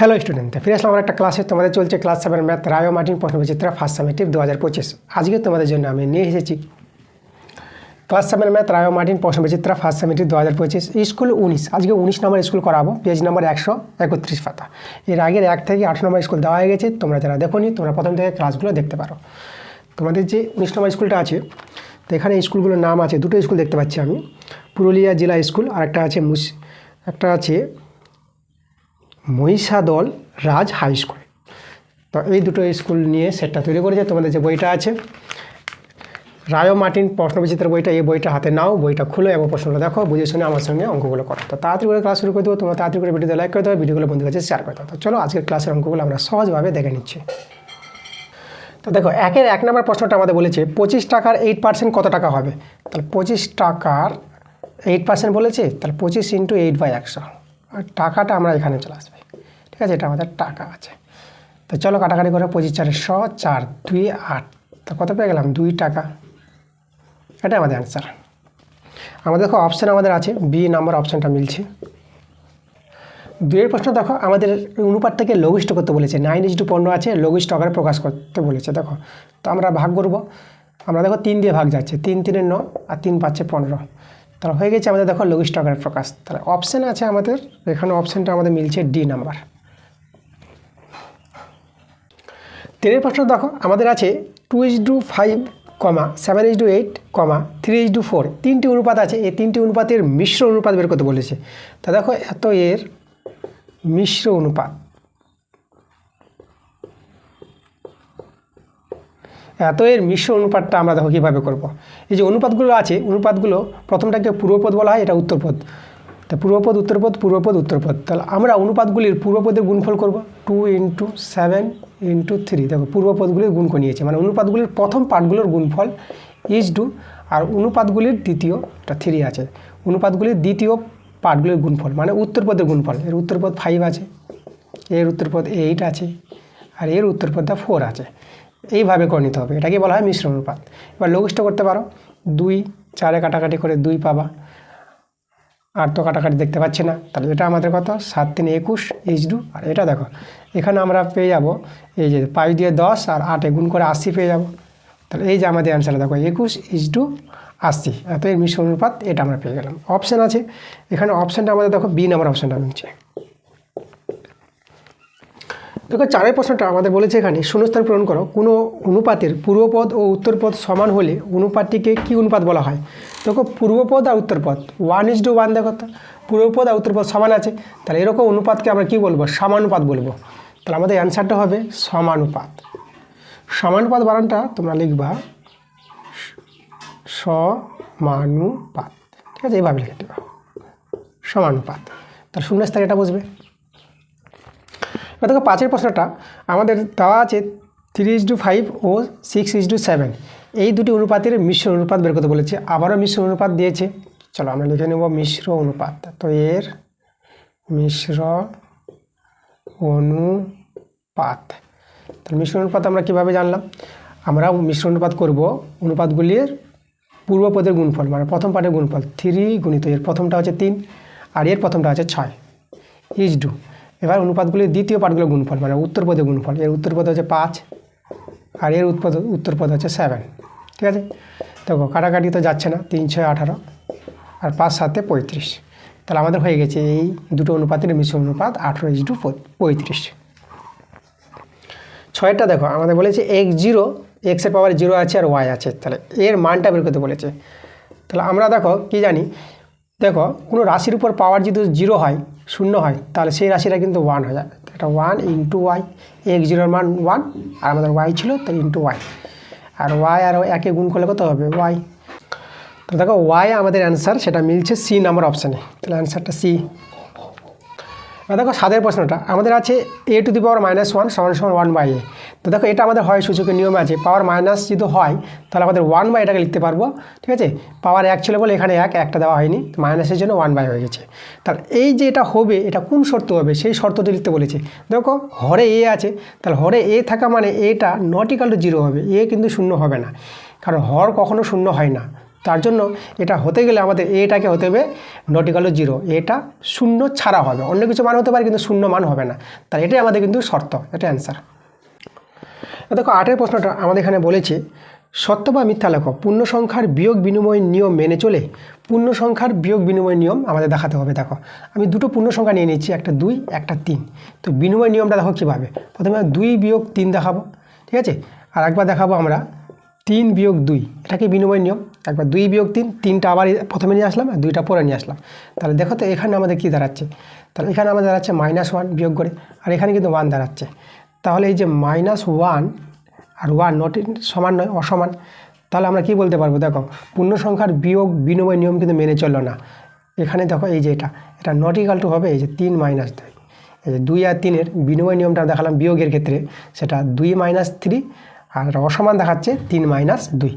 Hello student, ফিরে আসলাম আমার একটা ক্লাসে। তোমাদের চলছে ক্লাস 7 ম্যাথ রায় মার্টিন প্রশ্নবিচিত্রা ফার্স্ট সামেটিভ 2025। আজকে তোমাদের জন্য আমি নিয়ে এসেছি ক্লাস 7 ম্যাথ রায় মার্টিন প্রশ্নবিচিত্রা ফার্স্ট সামেটিভ 2025 স্কুল 19। আজকে 19 নম্বর স্কুল করাবো, পেজ নম্বর 131 পাতা। এর আগের 1 থেকে 8 নম্বর স্কুল দেওয়া হয়ে গেছে। তোমরা যারা দেখোনি তোমরা প্রথম থেকে ক্লাসগুলো দেখতে পারো। তোমাদের যে 19 নম্বর স্কুলটা আছে, তো এখানে স্কুলগুলোর নাম আছে, দুটো স্কুল দেখতে পাচ্ছি আমি, পুরুলিয়া জেলা স্কুল আর একটা আছে মহিষাদল রাজ হাই স্কুল। তো এই দুটো স্কুল নিয়ে সেটটা তৈরি করেছে। তোমাদের যে বইটা আছে রায় মার্টিন প্রশ্নবিচিত্রার বইটা, এই বইটা হাতে নাও, বইটা খুলো এবং প্রশ্নগুলো দেখো, বুঝে শুনে আমার সঙ্গে অঙ্কগুলো করো। তো তাড়াতাড়ি করে ক্লাস শুরু করে দেবো। তোমরা তাড়াতাড়ি করে ভিডিওতে লাইক করে দেবো, ভিডিওগুলো বন্ধুদের কাছে শেয়ার করে দেবো। তো চলো আজকের ক্লাসের অঙ্কগুলো আমরা সহজভাবে দেখে নিচ্ছি। তো দেখো, 1 নম্বর প্রশ্নটা আমাদের বলেছে 25 টাকার 8% কত টাকা হবে। তাহলে 25 টাকার 8% বলেছে, তাহলে 25 × 8/100, আর টাকাটা আমরা এখানে চলে আসবে। ঠিক আছে, এটা আমাদের টাকা আছে। তো চলো কাটাকাটি করে 25 × 4 = 100, 4 2 8, তো কত পেয়ে গেলাম 2 টাকা। এটাই আমাদের অ্যান্সার। আমাদের দেখো অপশান আমাদের আছে, বি নাম্বার অপশানটা মিলছে। 2 প্রশ্ন দেখো, আমাদের অনুপাত থেকে লঘিষ্ঠ করতে বলেছে। 9:15 আছে, লঘিষ্ঠ আকারে প্রকাশ করতে বলেছে। দেখো, তো আমরা ভাগ করব। আমরা দেখো 3 দিয়ে ভাগ যাচ্ছে, 3 3 9 আর 3 5 15, তাহলে হয়ে গেছে আমাদের দেখো লঘিষ্ঠ আকারে প্রকাশ। তাহলে অপশান আছে আমাদের এখানে, অপশানটা আমাদের মিলছে ডি নাম্বার। 3 প্রশ্ন দেখো, আমাদের আছে 2:5, 7:8, 3:4, 3টি অনুপাত আছে। এই 3টি অনুপাতের মিশ্র অনুপাত বের করতে বলেছে। তা দেখো, এত এর মিশ্র অনুপাত, অনুপাতটা আমরা দেখো কীভাবে করব। এই যে অনুপাতগুলো আছে, অনুপাতগুলো প্রথমটাকে পূর্বপদ বলা হয়, এটা উত্তরপদ। তা পূর্বপদ উত্তরপদ, পূর্বপদ উত্তরপদ। তাহলে আমরা অনুপাতগুলির পূর্বপদের গুণফল করব, 2 × 7 × 3। দেখো পূর্বপদগুলির গুণ করে নিয়েছে, মানে অনুপাতগুলির প্রথম পার্টগুলোর গুণফল = আর অনুপাতগুলির দ্বিতীয়টা 3 আছে, অনুপাতগুলির দ্বিতীয় পার্টগুলির গুণফল মানে উত্তরপদের গুণফল। এর উত্তরপদ 5 আছে, এর উত্তরপদ 8 আছে, আর এর উত্তরপদটা 4 আছে। এইভাবে করে নিতে হবে, এটাকে বলা হয় মিশ্র অনুপাত। এবার লঘিষ্ঠ করতে পারো, 2 4 কাটাকাটি করে 2 পাবা, আর তো কাটাকাটি দেখতে পাচ্ছি না। তাহলে এটা আমাদের কত, 7 3 21 = আর এটা দেখো এখানে আমরা পেয়ে যাব এই যে 5 দিয়ে 10 আর 8 গুণ করে 80 পেয়ে যাব। তাহলে এই যে আমাদের অ্যান্সার দেখো 21 = 80, এত এর মিশ্র অনুপাত, এটা আমরা পেয়ে গেলাম। অপশান আছে এখানে, অপশানটা আমাদের দেখো বি নাম্বার অপশানটা মিলছে। দেখো 4 প্রশ্নটা আমাদের বলেছে এখানে শূন্যস্থান পূরণ করো। কোনো অনুপাতের পূর্বপদ ও উত্তরপদ সমান হলে অনুপাতটিকে কী অনুপাত বলা হয়। দেখো পূর্বপদ আর উত্তরপদ 1:1, দেখো তো পূর্বপদ আর উত্তরপদ সমান আছে, তাহলে এরকম অনুপাতকে আমরা কী বলবো, সমানুপাত বলবো। তাহলে আমাদের অ্যান্সারটা হবে সমানুপাত। সমানুপাত বানানটা তোমরা লিখবা সমানুপাত। ঠিক আছে, এইভাবে লিখে দেবা সমানুপাত। তাহলে শূন্যস্থানে এটা বুঝবে। এবার দেখো 5 প্রশ্নটা আমাদের দেওয়া আছে 3:5 ও 6:7, এই দুটি অনুপাতের মিশ্র অনুপাত বের করতে বলেছে। আবারও মিশ্র অনুপাত দিয়েছে, চলো আমরা লিখে নেব মিশ্র অনুপাত। তো এর মিশ্র অনুপাত, তাহলে মিশ্র অনুপাত আমরা কীভাবে জানলাম, আমরা মিশ্র অনুপাত করব অনুপাতগুলির পূর্বপদের গুণফল মানে প্রথম পার্টের গুণফল, 3 গুণিত এর প্রথমটা হচ্ছে 3 আর এর প্রথমটা হচ্ছে 6 = এবার অনুপাতগুলির দ্বিতীয় পার্টগুলোর গুণফল মানে উত্তরপদের গুণফল, এর উত্তরপদ হচ্ছে 5 আর এর উত্তরপদ হচ্ছে 7। ঠিক আছে, দেখো কাটাকাটি তো যাচ্ছে না, 3 6 18 আর 5 7 35, তাহলে আমাদের হয়ে গেছে এই দুটো অনুপাতের মিশ্র অনুপাত 18:35। 6টা দেখো আমাদের বলেছে x এর পাওয়ার 0 আছে আর y আছে, তাহলে এর মানটা বের করতে বলেছে। তাহলে আমরা দেখো কি জানি, দেখো কোনো রাশির উপর পাওয়ার যদি 0 হয়, 0 হয়, তাহলে সেই রাশিটা কিন্তু 1 হয়ে যাবে। এটা 1 × y, x0 এর মান 1 আর আমাদের y ছিল, তো × y, আর y আর 1 গুণ করলে কত হবে y। তো দেখো y আমাদের অ্যান্সার, সেটা মিলছে সি নাম্বার অপশানে। তাহলে অ্যান্সারটা সি। দেখো 7 প্রশ্নটা আমাদের আছে a⁻⁻1 = 1/a। তো দেখো এটা আমাদের হয় সূচকের নিয়মে আছে, পাওয়ার মাইনাস যদি হয় তাহলে আমাদের 1/, এটাকে লিখতে পারবো। ঠিক আছে, পাওয়ার 1 ছিল বলে এখানে একটা দেওয়া হয়নি, মাইনাসের জন্য 1/, হয়ে গেছে। তাহলে এই যে এটা হবে, এটা কোন শর্ত হবে সেই শর্তটি লিখতে বলেছে। দেখো হরে a আছে, তাহলে হরে a থাকা মানে এটা ≠ 0 হবে, এ কিন্তু 0 হবে না, কারণ হর কখনো 0 হয় না। তার জন্য এটা হতে গেলে আমাদের এটাকে হতে হবে নট ইকুয়াল টু 0, এটা শূন্য ছাড়া হবে, অন্য কিছু মান হতে পারে কিন্তু শূন্য মান হবে না, তাই এটাই আমাদের কিন্তু শর্ত, এটা অ্যান্সার। দেখো 8 প্রশ্নটা আমাদের এখানে বলেছে সত্য বা মিথ্যা লেখো, পূর্ণ সংখ্যার বিয়োগ বিনিময় নিয়ম মেনে চলে। পূর্ণ সংখ্যার বিয়োগ বিনিময় নিয়ম আমাদের দেখাতে হবে। দেখো আমি দুটো পূর্ণ সংখ্যা নিয়ে নিচ্ছি, একটা 2 একটা 3। তো বিনিময় নিয়মটা দেখো কীভাবে, প্রথমে 2 বিয়োগ 3 দেখাবো, ঠিক আছে, আর একবার দেখাবো আমরা 3 বিয়োগ 2, এটাকে বিনিময় নিয়ম। একবার 2 বিয়োগ 3, 3টা আবার প্রথমে নিয়ে আসলাম আর 2টা পরে নিয়ে আসলাম। তাহলে দেখো তো এখানে আমাদের কী দাঁড়াচ্ছে, তাহলে এখানে আমাদের দাঁড়াচ্ছে -1 বিয়োগ করে, আর এখানে কিন্তু 1 দাঁড়াচ্ছে। তাহলে এই যে -1 আর 1 নট সমান নয়, অসমান। তাহলে আমরা কি বলতে পারবো, দেখো পূর্ণ সংখ্যার বিয়োগ বিনিময় নিয়ম কিন্তু মেনে চললো না। এখানে দেখো এই যে এটা নট ইকুয়াল টু হবে এই যে 3 - 2, এই যে 2 আর 3-এর বিনিময় নিয়মটা দেখালাম বিয়োগের ক্ষেত্রে, সেটা 2 - 3, আর অসমান দেখাচ্ছে 3 - 2।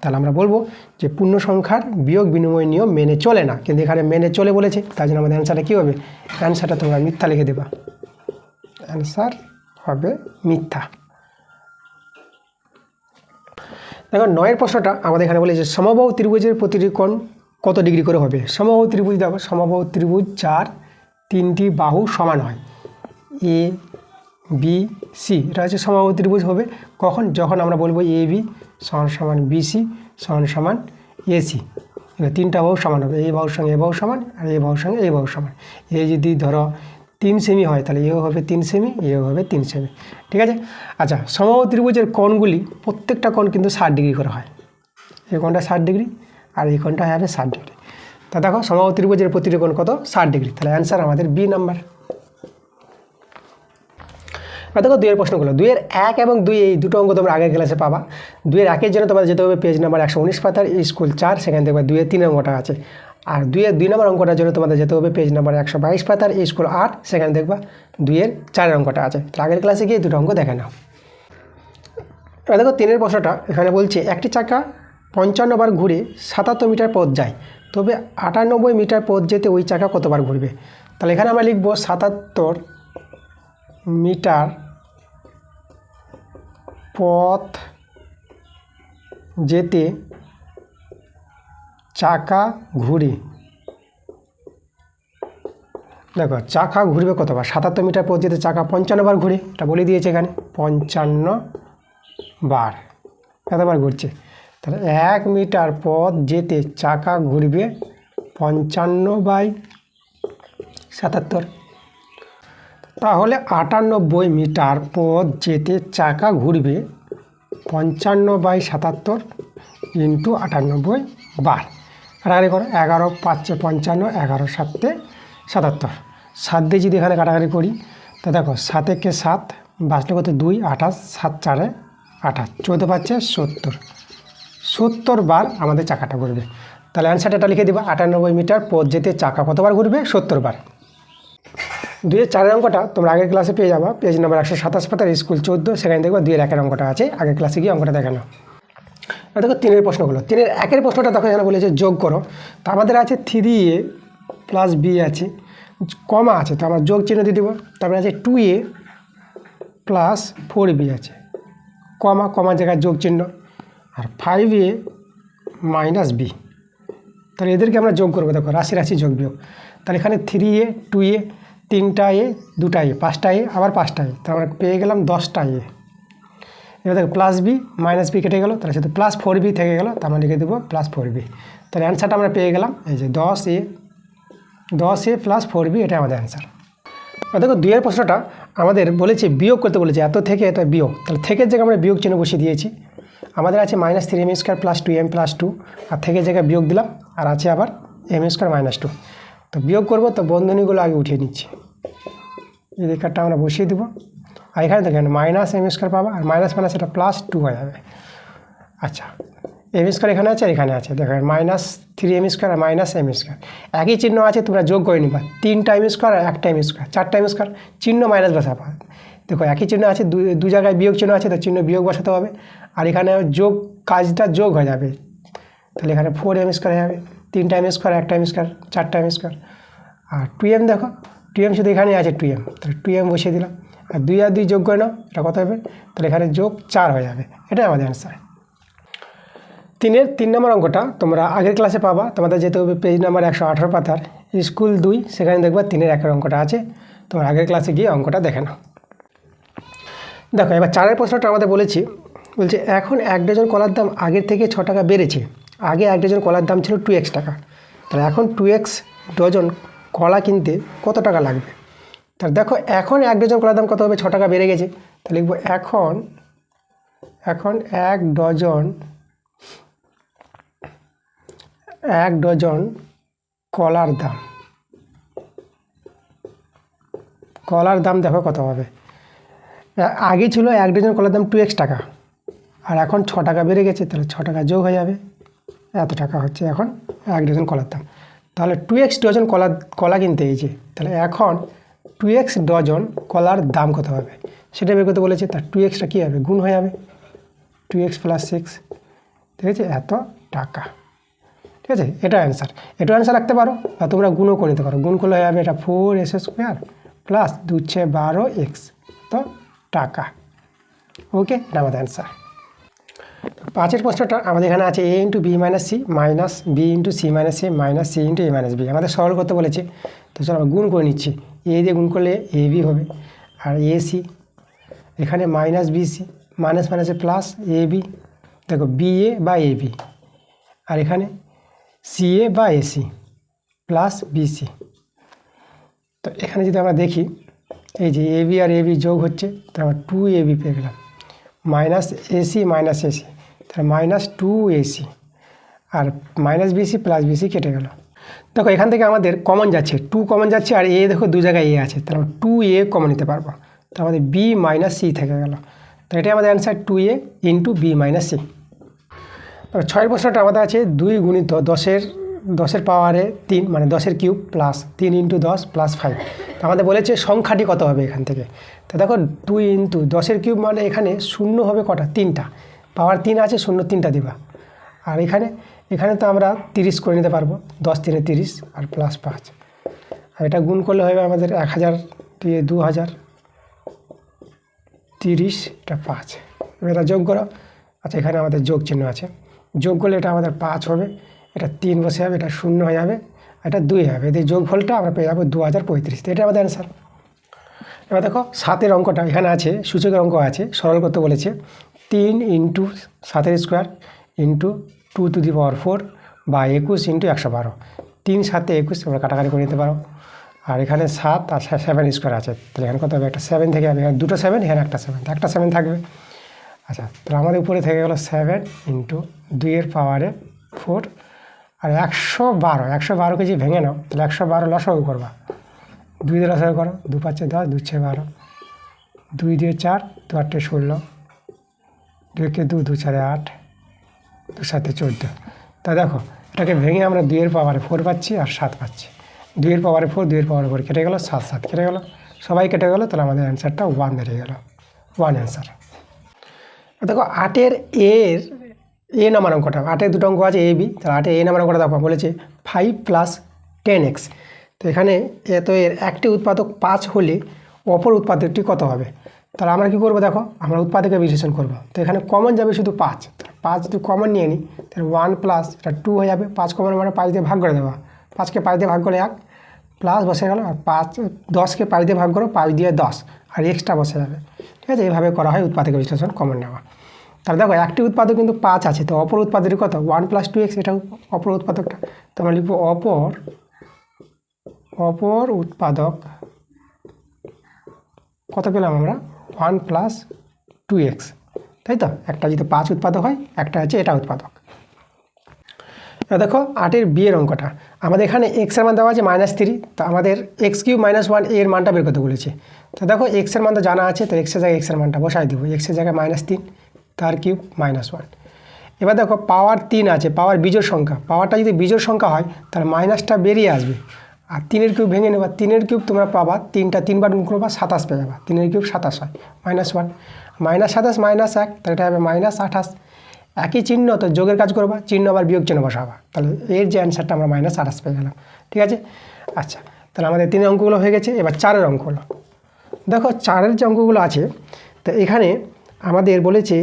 তাহলে আমরা বলবো যে পূর্ণ সংখ্যার বিয়োগ বিনিময় নিয়ম মেনে চলে না, কিন্তু এখানে মেনে চলে বলেছে, তাই জন্য আমাদের অ্যান্সারটা কী হবে, অ্যান্সারটা তোমরা মিথ্যা লিখে দেবা, অ্যান্সার হবে মিথ্যা। দেখো 9 প্রশ্নটা আমাদের এখানে বলেছে সমবাহু ত্রিভুজের প্রতিটি কোণ কত ডিগ্রি করে হবে। সমবাহু ত্রিভুজ, দেখো সমবাহু ত্রিভুজ 4 3টি বাহু সমান হয়, এ বি সি, এটা হচ্ছে সমবাহু ত্রিভুজ হবে কখন, যখন আমরা বলবো এ বি সমান বিসি সমান এসি। এবার 3টা বাহু সমান হবে, এই বাহুর সঙ্গে এ বাহু সমান, আর এই বাহুর সঙ্গে এই বাহু সমান। এই যদি ধরো 3 সেমি হয়, তাহলে এও হবে 3 সেমি, এও হবে 3 সেমি, ঠিক আছে। আচ্ছা, সমবাহু ত্রিভুজের কোণগুলি প্রত্যেকটা কোণ কিন্তু 60 ডিগ্রি করে হয়, এই কোণটা 60 ডিগ্রি আর এই কোণটা হবে 60 ডিগ্রি। তা দেখো সমবাহু ত্রিভুজের প্রতিটি কোণ কত, 60 ডিগ্রি, তাহলে অ্যান্সার আমাদের বি নাম্বার। আর দেখো 2 প্রশ্নগুলো, 2 1 এবং 2 এই দুটো অঙ্ক তোমরা আগের ক্লাসে পাবা। 2 1-এর জন্য তোমাদের যেতে হবে পেজ নাম্বার 119 পাতার স্কুল 4, সেখানে দেখবে 2 3 অঙ্কটা আছে। আর 2 2 নম্বর অঙ্কটার জন্য তোমাদের যেতে হবে পেজ নাম্বার 122 পাতার স্কুল 8, সেখানে দেখবা 2 4 অঙ্কটা আছে। তো আগের ক্লাসে গিয়ে দুটো অঙ্ক দেখে নাও। এবার দেখো 3 প্রশ্নটা এখানে বলছে একটি চাকা 55 বার ঘুরে 77 মিটার পথ যায়, তবে 98 মিটার পথ যেতে ওই চাকা কতবার ঘুরবে। তাহলে এখানে আমরা লিখব 77 মিটার পথ যেতে চাকা ঘুরে, দেখো চাকা ঘুরবে কতবার, 77 মিটার পথ যেতে চাকা 55 বার ঘুরে, এটা বলে দিয়েছে এখানে 55 বার, কতবার ঘুরছে, তাহলে 1 মিটার পথ যেতে চাকা ঘুরবে 55/77। তাহলে 98 মিটার পথ যেতে চাকা ঘুরবে 55/77 ইন্টু 98 বার। কাটাকাটি করো, 11 5 55, 11 7 77, 7 দিয়ে যদি এখানে কাটাকাটি করি, তা দেখো 7 একে 7, বাঁচলে কত 2 28, 7 4 28, 14 পাচ্ছে 70 বার আমাদের চাকাটা ঘুরবে। তাহলে অ্যান্সারটা লিখে দেবা, 98 মিটার পথ যেতে চাকা কতবার ঘুরবে, 70 বার। 2 4 অঙ্কটা তোমরা আগের ক্লাসে পেয়ে যাবা পেজ নাম্বার 127 পাতার স্কুল 14, সেখানে দেখবা 2 1 অঙ্কটা আছে, আগের ক্লাসে গিয়ে অঙ্কটা দেখে নাও। আর দেখো 3 প্রশ্নগুলো, 3 1 প্রশ্নটা দেখো এখানে বলেছে যোগ করো। তো আমাদের আছে 3a প্লাস b আছে, কমা আছে, তো আমরা যোগ চিহ্ন দিয়ে দেবো। তারপরে আছে 2a প্লাস 4b আছে, কমা জায়গায় যোগ চিহ্ন, আর 5a মাইনাস b। তাহলে এদেরকে আমরা যোগ করবো, দেখো রাশি যোগ বিয়োগ। তাহলে এখানে 3a 2a 3টা এ 2টা এ 5টা এ আবার 5টা এ, তাহলে আমরা পেয়ে গেলাম 10টা এ। এবার দেখো প্লাস বি মাইনাস বি কেটে গেল, তাহলে সেটা প্লাস 4b থেকে গেল, তো আমরা লিখে দেবো প্লাস 4b। তাহলে অ্যান্সারটা আমরা পেয়ে গেলাম এই যে 10a প্লাস 4b, এটা আমাদের অ্যান্সার। আর দেখো 2 প্রশ্নটা আমাদের বলেছে বিয়োগ করতে বলেছে, এত থেকে এটা বিয়োগ, তাহলে থেকে জায়গায় আমরা বিয়োগ চিহ্ন বসিয়ে দিয়েছি। আমাদের আছে -3m² প্লাস 2m প্লাস 2, আর থেকে জায়গায় বিয়োগ দিলাম, আর আছে আবার m² - 2। তো বিয়োগ করবো, তো বন্ধনীগুলো আগে উঠিয়ে নিচ্ছি, এই রেখাটা আমরা বসিয়ে দেবো। আর এখানে দেখেন -m² পাবো, আর মাইনাস এটা +2 হয়ে যাবে। আচ্ছা, m² এখানে আছে আর এখানে আছে, দেখেন -3m² আর -m², একই চিহ্ন আছে, তোমরা যোগ করে নিবা, 3টা m² আর 1টা m², 4টা m², চিহ্ন মাইনাস বসাবো। দেখো একই চিহ্ন আছে, দু জায়গায় বিয়োগ চিহ্ন আছে, তো চিহ্ন বিয়োগ বসাতে হবে। আর এখানে যোগ, কাজটা যোগ হয়ে যাবে, তাহলে এখানে 4m² হয়ে যাবে, 3টা m², 1টা m², 4টা m², আর 2m, দেখো 2m শুধু এখানে আছে 2m, তাহলে 2m বসিয়ে দিলাম। আর 2 আর 2 যোগ করে নাও, এটা কত হবে, তাহলে এখানে যোগ 4 হয়ে যাবে, এটাই আমাদের অ্যান্সার। তিনের 3 নম্বর অঙ্কটা তোমরা আগের ক্লাসে পাবা, তোমাদের যেতে হবে পেজ নাম্বার 118 পাতার স্কুল 2, সেখানে দেখবা 3-এর 1 অঙ্কটা আছে। তোমরা আগের ক্লাসে গিয়ে অঙ্কটা দেখে নাও। দেখো এবার 4-এর প্রশ্নটা আমাদের বলছে এখন 1 ডজন কলার দাম আগের থেকে 6 টাকা বেড়েছে। আগে 1 ডজন কলার দাম ছিল 2x টাকা, তাহলে এখন 2x ডজন কলা কিনতে কত টাকা লাগবে। তাহলে দেখো এখন 1 ডজন কলার দাম কত হবে, 6 টাকা বেড়ে গেছে। তাহলে লিখবো এখন 1 ডজন কলার দাম দেখো কত হবে। আগে ছিল 1 ডজন কলার দাম 2x টাকা, আর এখন 6 টাকা বেড়ে গেছে, তাহলে 6 টাকা যোগ হয়ে যাবে, এত টাকা হচ্ছে এখন 1 ডজন কলার দাম। তাহলে 2x ডজন কলা কিনতে গেছে, তাহলে এখন 2x ডজন কলার দাম কত হবে সেটা বের করতে বলেছে। তার 2xটা কী হবে, গুণ হয়ে যাবে, 2x + 6, ঠিক আছে, এত টাকা। ঠিক আছে, এটা অ্যান্সার। এটাও অ্যান্সার রাখতে পারো বা তোমরা গুণও করে নিতে পারো। গুণ করলে হয়ে যাবে এটা 4s² প্লাস 2 × 12x তো টাকা। ওকে, এটা আমাদের অ্যান্সার। 5-এর প্রশ্নটা আমাদের এখানে আছে a × b - c minus b × c - a minus c × a - b। আমাদের সরল করতে বলেছে, তো চলো আমরা গুণ করে নিচ্ছি। a দিয়ে গুণ করলে ab হবে, আর ac এখানে মাইনাস bc, মাইনাস মাইনাসে প্লাস ab, দেখো ba বা ab, আর এখানে ca বা ac প্লাস bc। তো এখানে যদি আমরা দেখি, এই যে ab আর ab যোগ হচ্ছে, তাহলে আমরা 2ab পেয়ে গেলাম, মাইনাস ac মাইনাস ac, তাহলে মাইনাস 2ac, আর মাইনাস bc প্লাস bc কেটে গেল। দেখো এখান থেকে আমাদের কমন যাচ্ছে, 2 কমন যাচ্ছে, আর a দেখো 2 জায়গায় a আছে, তাহলে আমরা 2a কমন নিতে পারবো, তো আমাদের b - c থেকে গেল। তো এটাই আমাদের অ্যান্সার, 2a × b - c। 6-এর প্রশ্নটা আমাদের আছে 2 × 10-এর পাওয়ারে 3 মানে 10-এর কিউব প্লাস 3 × 10 প্লাস 5। তো আমাদের বলেছে সংখ্যাটি কত হবে এখান থেকে। তো দেখো 2 × 10-এর কিউব মানে এখানে শূন্য হবে কটা, 3টা, পাওয়ার 3 আছে, শূন্য 3টা দিবা। আর এখানে তো আমরা 30 করে নিতে পারবো, 10 × 3 = 30 আর প্লাস 5, আর এটা গুণ করলে হবে আমাদের 1000 দিয়ে 2000, 30, এটা 5। এটা যোগ করো, আচ্ছা এখানে আমাদের যোগ চিহ্ন আছে, যোগ করলে এটা আমাদের 5 হবে, এটা 3 বসে যাবে, এটা 0 হয়ে যাবে, এটা 2 হবে, এই যোগফলটা আমরা পেয়ে যাবো 2035। এটা আমাদের অ্যান্সার। এবার দেখো 7-এর অঙ্কটা এখানে আছে, সূচকের অঙ্ক আছে, সরল করতে বলেছে। 3 × 7-এর স্কোয়ার × 2⁴ বা 21 × 112। 3 × 7 = 21, আমরা কাটাকাটি করে নিতে পারো। আর এখানে 7 আর 7 স্কোয়ার আছে, তাহলে এখানে কত হবে, একটা 7 থেকে যাবে, এখানে 2টো 7, এখানে একটা 7 থাকবে। আচ্ছা, তাহলে আমাদের উপরে থেকে গেলো 7 × 2-এর পাওয়ারে 4, আর 112 কেজি ভেঙে নাও, তাহলে 112 লসাগু করবা, 2 দিয়ে লসাগু করো, 2 × 5 = 10, 2 × 6 = 12, 2 দিয়ে 4, 2 × 8 = 16, 2 × 2 = 2, 4 = 8, 2 × 7 = 14। তা দেখো এটাকে ভেঙে আমরা 2-এর পাওয়ারে 4 পাচ্ছি আর 7 পাচ্ছি, 2-এর পাওয়ারে 4, 2-এর পাওয়ারে 4 কেটে গেলো, 7 কেটে গেলো, সবাই কেটে গেলো, তাহলে আমাদের অ্যান্সারটা 1 বেরিয়ে গেল, 1 অ্যান্সার। দেখো 8-এর এ নাম্বার অঙ্কটা, 8-এর 2টো অঙ্ক আছে a b, তাহলে 8-এর a নাম্বার অঙ্কটা দেখো বলেছে 5 + 10x। তো এখানে এর একটি উৎপাদক 5 হলে অপর উৎপাদকটি কত হবে। তাহলে আমরা কী করবো, দেখো আমরা উৎপাদকের বিশ্লেষণ করবো। তো এখানে কমন যাবে শুধু 5, 5 যদি কমন নিয়ে নিই তাহলে 1 প্লাস এটা 2 হয়ে যাবে, 5 কমন মানে 5 দিয়ে ভাগ করে দেওয়া, 5কে 5 দিয়ে ভাগ করে 1 প্লাস বসে গেল, আর 10কে 5 দিয়ে ভাগ করো, 5 দিয়ে 10 আর এক্সট্রা বসে যাবে। ঠিক আছে, এইভাবে করা হয় উৎপাদকের বিশ্লেষণ, কমন নেওয়া। তাহলে দেখো একটি উৎপাদক কিন্তু 5 আছে, তো অপর উৎপাদকটি কত, 1 + 2x, এটা অপর উৎপাদকটা। তো আমরা লিখবো অপর উৎপাদক কত পেলাম আমরা, 1 + 2x, তাই তো। একটা যদি 5 উৎপাদক হয়, একটা হচ্ছে এটা উৎপাদক। দেখো 8-এর b-এর অঙ্কটা আমাদের এখানে x এর মান দেওয়া আছে -3, তো আমাদের x³ - 1 এর মানটা বের করতে বলেছে। তো দেখো x এর মান তো জানা আছে, তো x এর জায়গায় x এর মানটা বসাই দেবো, x এর জায়গায় -3, তার কিউব -1। এবার দেখো পাওয়ার 3 আছে, পাওয়ার বিজোড় সংখ্যা, পাওয়ারটা যদি বিজোড় সংখ্যা হয় তাহলে মাইনাসটা বেরিয়ে আসবে, আর 3-এর কিউব ভেঙে নেবা, 3-এর কিউব তোমরা পাবা 3টা 3 বার গুণ করবা 27 পেয়ে যাবা, 3-এর কিউব 27 হয়, -1 -27 -1, তাহলে এটা হবে -28। একই চিহ্ন, তো যোগের কাজ করবা, চিহ্ন আবার বিয়োগ চিহ্ন বসাবা, তাহলে এর যে অ্যান্সারটা আমরা -28 পেয়ে গেলাম। ঠিক আছে, আচ্ছা তাহলে আমাদের 3-এর অঙ্কগুলো হয়ে গেছে। এবার 4-এর অঙ্কগুলো দেখো, 4-এর যে অঙ্কগুলো আছে, তো এখানে আমাদের বলেছে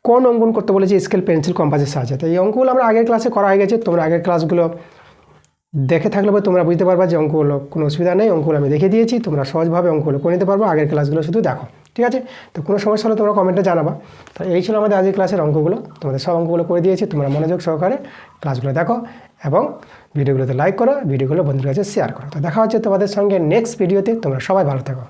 কোন অঙ্কন করতে বলেছে স্কেল পেন্সিল কম্পাসের সাহায্যে। তো এই অঙ্কগুলো আমরা আগের ক্লাসে করা হয়ে গেছে, তোমরা আগের ক্লাসগুলো দেখে থাকলে তোমরা বুঝতে পারবা যে অঙ্কগুলো কোনো অসুবিধা নেই, অঙ্কগুলো আমি দেখে দিয়েছি, তোমরা সহজভাবে অঙ্কগুলো করে নিতে পারবো। আগের ক্লাসগুলো শুধু দেখো, ঠিক আছে? তো কোনো সমস্যা হলে তোমরা কমেন্টে জানাবা। তো এই ছিল আমাদের আজকের ক্লাসের অঙ্কগুলো, তোমাদের সব অঙ্কগুলো করে দিয়েছি, তোমরা মনোযোগ সহকারে ক্লাসগুলো দেখো এবং ভিডিওগুলোতে লাইক করো, ভিডিওগুলো বন্ধুদের কাছে শেয়ার করো। তো দেখা হচ্ছে তোমাদের সঙ্গে নেক্সট ভিডিওতে, তোমরা সবাই ভালো থাকো।